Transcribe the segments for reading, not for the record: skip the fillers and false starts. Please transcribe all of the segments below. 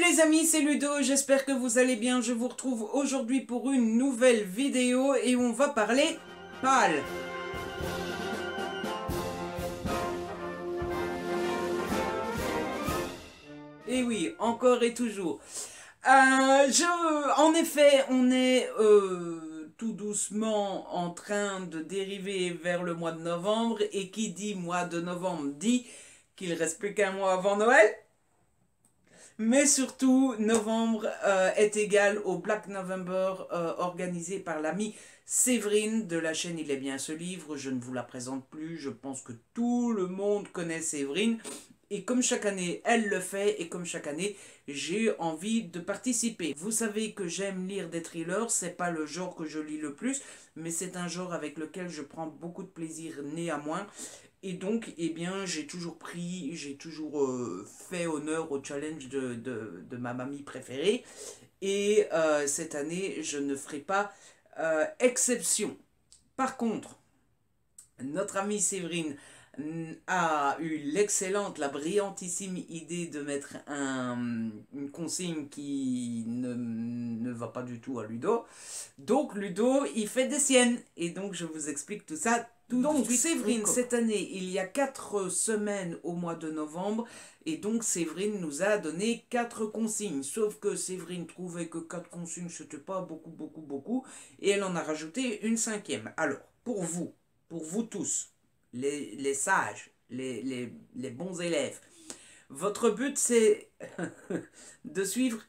les amis, c'est Ludo, j'espère que vous allez bien. Je vous retrouve aujourd'hui pour une nouvelle vidéo et on va parler PAL. Et oui, encore et toujours. En effet, on est tout doucement en train de dériver vers le mois de novembre, et qui dit mois de novembre dit qu'il reste plus qu'un mois avant Noël. Mais surtout, novembre est égal au Black November organisé par l'ami Séverine de la chaîne Il est bien ce livre. Je ne vous la présente plus, je pense que tout le monde connaît Séverine. Et comme chaque année, elle le fait, et comme chaque année, j'ai envie de participer. Vous savez que j'aime lire des thrillers, c'est pas le genre que je lis le plus, mais c'est un genre avec lequel je prends beaucoup de plaisir néanmoins. Et donc, eh bien, j'ai toujours fait honneur au challenge de ma mamie préférée. Et cette année, je ne ferai pas exception. Par contre, notre amie Séverine a eu l'excellente, la brillantissime idée de mettre une consigne qui ne va pas du tout à Ludo. Donc Ludo, il fait des siennes. Et donc je vous explique tout ça tout de suite. Séverine, cette année, il y a 4 semaines au mois de novembre. Et donc Séverine nous a donné 4 consignes. Sauf que Séverine trouvait que 4 consignes, c'était pas beaucoup. Et elle en a rajouté une 5e. Alors, pour vous tous, les sages, les bons élèves. Votre but, c'est de suivre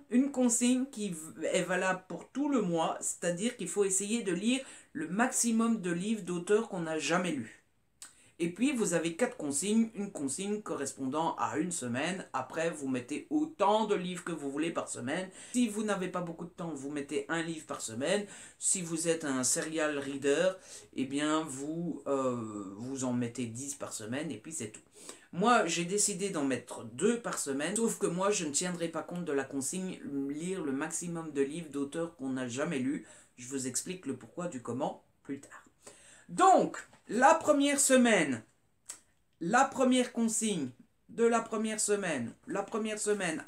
une consigne qui est valable pour tout le mois, c'est-à-dire qu'il faut essayer de lire le maximum de livres d'auteurs qu'on n'a jamais lus. Et puis, vous avez 4 consignes, une consigne correspondant à une semaine. Après, vous mettez autant de livres que vous voulez par semaine. Si vous n'avez pas beaucoup de temps, vous mettez un livre par semaine. Si vous êtes un serial reader, eh bien, vous en mettez 10 par semaine, et puis c'est tout. Moi, j'ai décidé d'en mettre 2 par semaine, sauf que moi, je ne tiendrai pas compte de la consigne lire le maximum de livres d'auteurs qu'on n'a jamais lus. Je vous explique le pourquoi du comment plus tard. Donc, la première semaine, la première consigne de la première semaine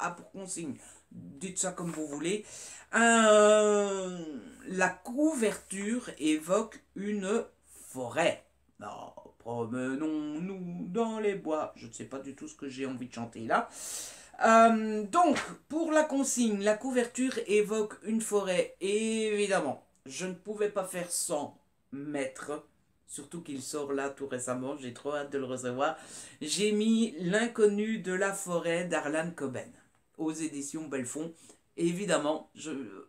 a pour consigne, dites ça comme vous voulez, la couverture évoque une forêt. Non, promenons-nous dans les bois. Je ne sais pas du tout ce que j'ai envie de chanter là. Donc, pour la consigne, la couverture évoque une forêt. Et évidemment, je ne pouvais pas faire sans mettre, surtout qu'il sort là tout récemment, j'ai trop hâte de le recevoir, j'ai mis L'inconnu de la forêt d'Harlan Coben aux éditions Belfond. Évidemment,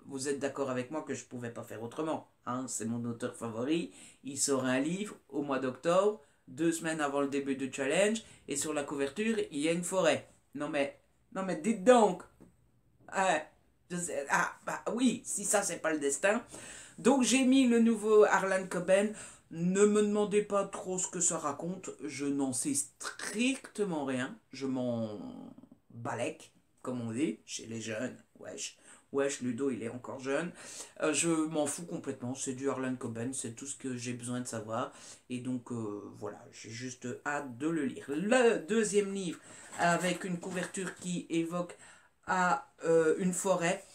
vous êtes d'accord avec moi que je ne pouvais pas faire autrement. Hein, c'est mon auteur favori. Il sort un livre au mois d'octobre, 2 semaines avant le début du challenge, et sur la couverture, il y a une forêt. Non mais dites donc. Bah oui, si ça c'est pas le destin. Donc j'ai mis le nouveau Harlan Coben. Ne me demandez pas trop ce que ça raconte. Je n'en sais strictement rien. Je m'en balèque, comme on dit, chez les jeunes. Wesh, Ludo, il est encore jeune. Je m'en fous complètement. C'est du Harlan Coben. C'est tout ce que j'ai besoin de savoir. Et donc, voilà, j'ai juste hâte de le lire. Le deuxième livre, avec une couverture qui évoque une forêt,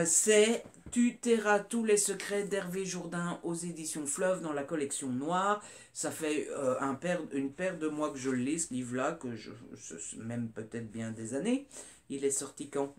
c'est Tu tairas tous les secrets d'Hervé Jourdain aux éditions Fleuve dans la collection Noire. Ça fait une paire de mois que je lis ce livre-là, même peut-être bien des années. Il est sorti quand?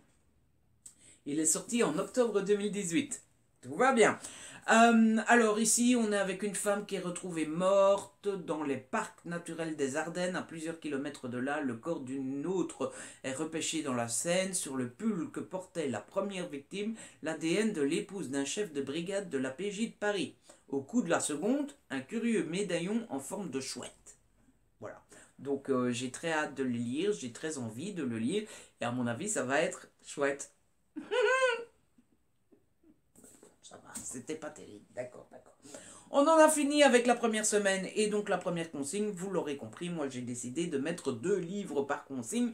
Il est sorti en octobre 2018. Tout va bien. Alors ici, on est avec une femme qui est retrouvée morte dans les parcs naturels des Ardennes, à plusieurs kilomètres de là. Le corps d'une autre est repêché dans la Seine. Sur le pull que portait la première victime, l'ADN de l'épouse d'un chef de brigade de la PJ de Paris. Au cou de la seconde, un curieux médaillon en forme de chouette. Voilà. Donc j'ai très hâte de le lire, j'ai très envie de le lire, et à mon avis, ça va être chouette. Ça va, c'était pas terrible, d'accord. On en a fini avec la première semaine, et donc la première consigne, vous l'aurez compris, moi j'ai décidé de mettre 2 livres par consigne.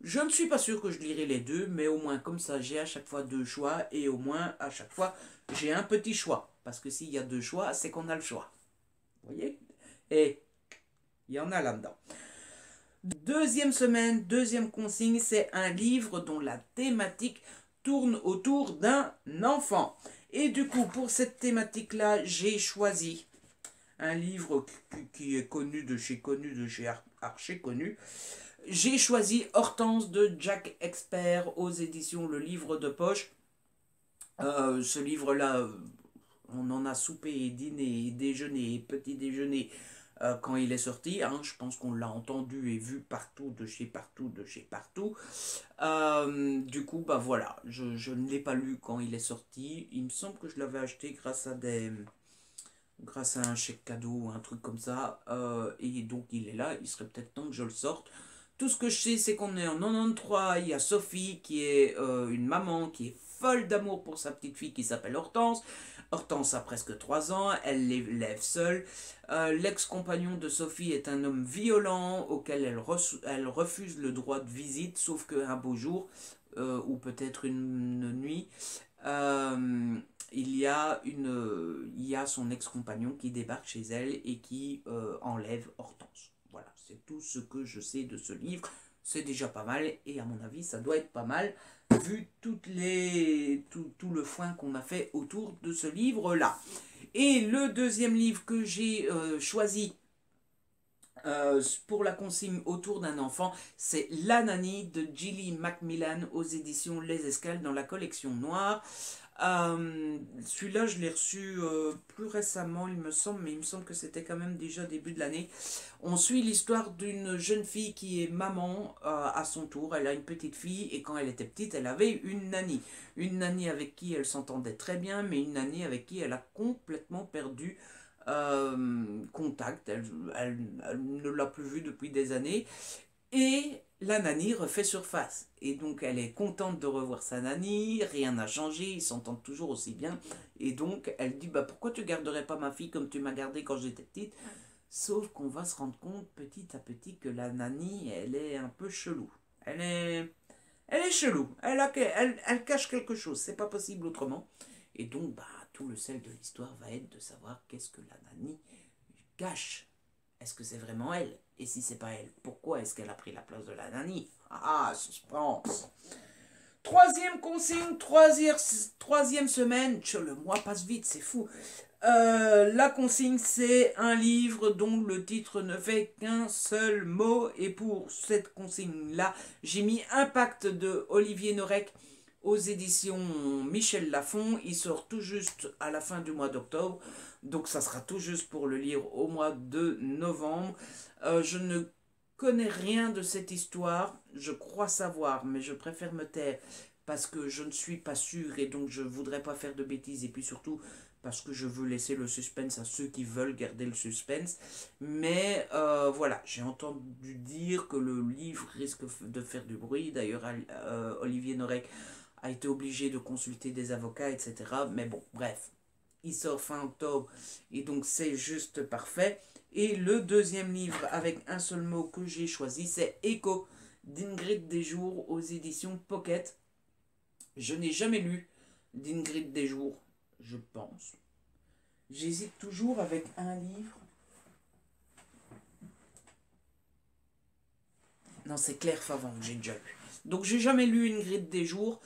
Je ne suis pas sûr que je lirai les 2, mais au moins comme ça j'ai à chaque fois 2 choix, et au moins à chaque fois j'ai un petit choix. Parce que s'il y a 2 choix, c'est qu'on a le choix. Vous voyez? Et il y en a là-dedans. Deuxième semaine, deuxième consigne, c'est un livre dont la thématique tourne autour d'un enfant. Et du coup, pour cette thématique-là, j'ai choisi un livre qui est connu de chez archi connu. J'ai choisi Hortense de Jack Expert aux éditions Le Livre de Poche. Ce livre-là, on en a soupé, dîné, déjeuné, petit déjeuner quand il est sorti. Hein, je pense qu'on l'a entendu et vu partout, de chez partout, de chez partout. Du coup, bah voilà, je ne l'ai pas lu quand il est sorti. Il me semble que je l'avais acheté grâce à un chèque cadeau ou un truc comme ça. Et donc il est là, il serait peut-être temps que je le sorte. Tout ce que je sais, c'est qu'on est en 93. Il y a Sophie qui est une maman qui est folle d'amour pour sa petite fille qui s'appelle Hortense. Hortense a presque 3 ans, elle l'élève seule. L'ex-compagnon de Sophie est un homme violent auquel elle refuse le droit de visite, sauf qu'un beau jour, ou peut-être une nuit, il y a son ex-compagnon qui débarque chez elle et qui enlève Hortense. Voilà, c'est tout ce que je sais de ce livre. C'est déjà pas mal et à mon avis, ça doit être pas mal vu tout le foin qu'on a fait autour de ce livre-là. Et le deuxième livre que j'ai choisi pour la consigne autour d'un enfant, c'est La Nanny de Gilly Macmillan aux éditions Les Escales dans la collection noire. Celui-là, je l'ai reçu plus récemment, il me semble, mais il me semble que c'était quand même déjà début de l'année. On suit l'histoire d'une jeune fille qui est maman à son tour. Elle a une petite fille et quand elle était petite, elle avait une nanny. Une nanny avec qui elle s'entendait très bien, mais une nanny avec qui elle a complètement perdu contact. Elle ne l'a plus vue depuis des années. Et la nanny refait surface. Et donc elle est contente de revoir sa nanny, rien n'a changé, ils s'entendent toujours aussi bien. Et donc elle dit, bah pourquoi tu garderais pas ma fille comme tu m'as gardée quand j'étais petite? Sauf qu'on va se rendre compte petit à petit que la nanny, elle est un peu chelou. Elle est chelou, elle cache quelque chose, c'est pas possible autrement. Et donc, bah, tout le sel de l'histoire va être de savoir qu'est-ce que la nanny cache. Est-ce que c'est vraiment elle? Et si c'est pas elle, pourquoi est-ce qu'elle a pris la place de la nanny? Ah, suspense. Troisième consigne, troisième semaine. Le mois passe vite, c'est fou. La consigne, c'est un livre dont le titre ne fait qu'un seul mot. Et pour cette consigne-là, j'ai mis Impact de Olivier Norek aux éditions Michel Lafon. Il sort tout juste à la fin du mois d'octobre. Donc ça sera tout juste pour le lire au mois de novembre. Je ne connais rien de cette histoire. Je crois savoir, mais je préfère me taire parce que je ne suis pas sûr et donc je ne voudrais pas faire de bêtises. Et puis surtout parce que je veux laisser le suspense à ceux qui veulent garder le suspense. Mais voilà, j'ai entendu dire que le livre risque de faire du bruit. D'ailleurs, Olivier Norek a été obligé de consulter des avocats, etc. Mais bon, bref, il sort fin octobre et donc c'est juste parfait. Et le deuxième livre avec un seul mot que j'ai choisi, c'est Echo d'Ingrid Desjours aux éditions Pocket. Je n'ai jamais lu d'Ingrid Desjours, je pense. J'hésite toujours avec un livre. Non, c'est Claire Favant que j'ai déjà lu. Donc j'ai jamais lu Ingrid Desjours.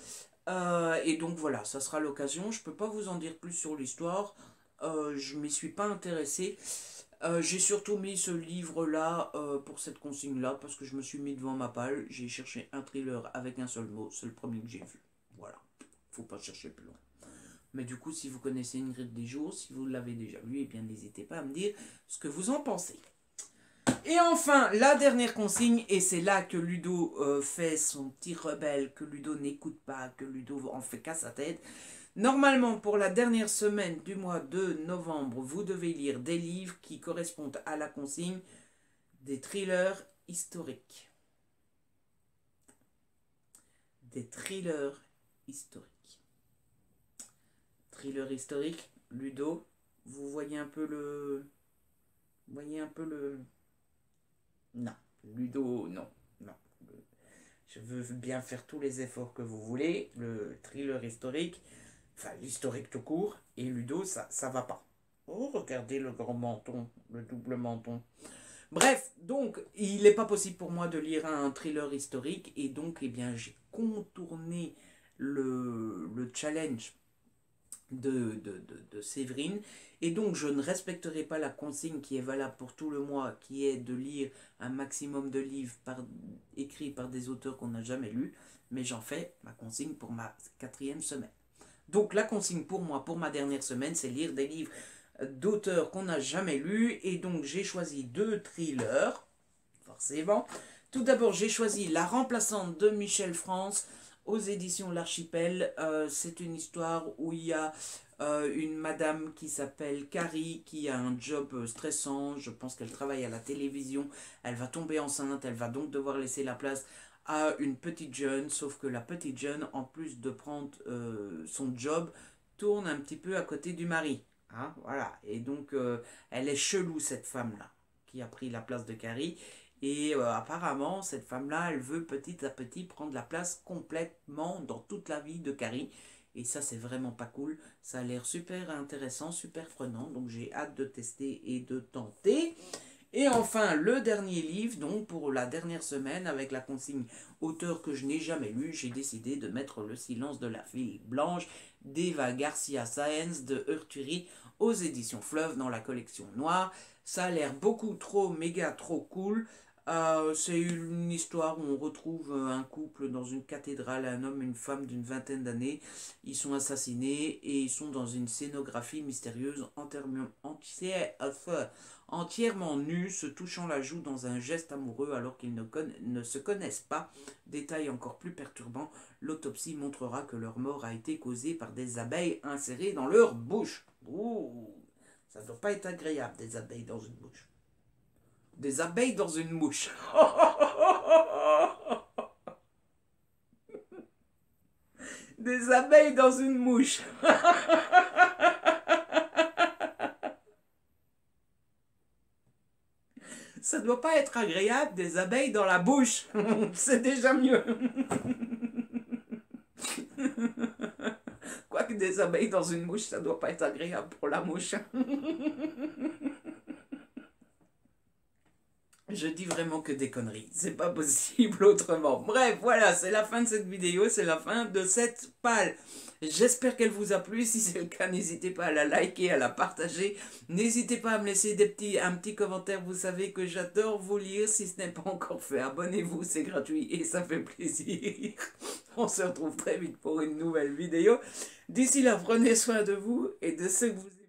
Et donc voilà, ça sera l'occasion. Je peux pas vous en dire plus sur l'histoire. Je m'y suis pas intéressé. J'ai surtout mis ce livre-là pour cette consigne-là parce que je me suis mis devant ma palle. J'ai cherché un thriller avec un seul mot. C'est le premier que j'ai vu. Voilà. Faut pas chercher plus loin. Mais du coup, si vous connaissez Ingrid Desjours, si vous l'avez déjà lu, eh bien n'hésitez pas à me dire ce que vous en pensez. Et enfin, la dernière consigne, et c'est là que Ludo fait son petit rebelle, que Ludo n'écoute pas, que Ludo en fait qu'à sa tête. Normalement, pour la dernière semaine du mois de novembre, vous devez lire des livres qui correspondent à la consigne des thrillers historiques. Des thrillers historiques. Thriller historique, Ludo, vous voyez un peu le... Vous voyez un peu le... Non, Ludo, non, non. Je veux bien faire tous les efforts que vous voulez. Le thriller historique, enfin l'historique tout court, et Ludo, ça va pas. Oh, regardez le grand menton, le double menton. Bref, donc, il n'est pas possible pour moi de lire un thriller historique et donc, eh bien, j'ai contourné le challenge de Séverine et donc je ne respecterai pas la consigne qui est valable pour tout le mois qui est de lire un maximum de livres écrits par des auteurs qu'on n'a jamais lus, mais j'en fais ma consigne pour ma 4e semaine. Donc la consigne pour moi, pour ma dernière semaine, c'est lire des livres d'auteurs qu'on n'a jamais lus et donc j'ai choisi 2 thrillers, forcément. Tout d'abord j'ai choisi La remplaçante de Michel France aux éditions L'Archipel. C'est une histoire où il y a une madame qui s'appelle Carrie, qui a un job stressant, je pense qu'elle travaille à la télévision, elle va tomber enceinte, elle va donc devoir laisser la place à une petite jeune, sauf que la petite jeune, en plus de prendre son job, tourne un petit peu à côté du mari. Hein, voilà, et donc elle est chelou cette femme-là, qui a pris la place de Carrie. Et apparemment, cette femme-là, elle veut petit à petit prendre la place complètement dans toute la vie de Carrie. Et ça, c'est vraiment pas cool. Ça a l'air super intéressant, super prenant. Donc j'ai hâte de tester et de tenter. Et enfin, le dernier livre, donc pour la dernière semaine, avec la consigne auteur que je n'ai jamais lu, j'ai décidé de mettre Le silence de la fille blanche d'Eva Garcia Sáenz de Heurturi aux éditions Fleuve dans la collection noire. Ça a l'air beaucoup trop, méga trop cool. C'est une histoire où on retrouve un couple dans une cathédrale, un homme et une femme d'une vingtaine d'années. Ils sont assassinés et ils sont dans une scénographie mystérieuse entièrement nus, se touchant la joue dans un geste amoureux alors qu'ils ne se connaissent pas. Détail encore plus perturbant, l'autopsie montrera que leur mort a été causée par des abeilles insérées dans leur bouche. Ouh, ça ne doit pas être agréable, des abeilles dans une bouche. Des abeilles dans une mouche. Des abeilles dans une mouche. Ça doit pas être agréable, des abeilles dans la bouche. C'est déjà mieux. Quoique des abeilles dans une mouche, ça doit pas être agréable pour la mouche. Je dis vraiment que des conneries, c'est pas possible autrement. Bref, voilà, c'est la fin de cette vidéo, c'est la fin de cette palle. J'espère qu'elle vous a plu, si c'est le cas, n'hésitez pas à la liker, à la partager. N'hésitez pas à me laisser un petit commentaire, vous savez que j'adore vous lire. Si ce n'est pas encore fait, abonnez-vous, c'est gratuit et ça fait plaisir. On se retrouve très vite pour une nouvelle vidéo. D'ici là, prenez soin de vous et de ceux que vous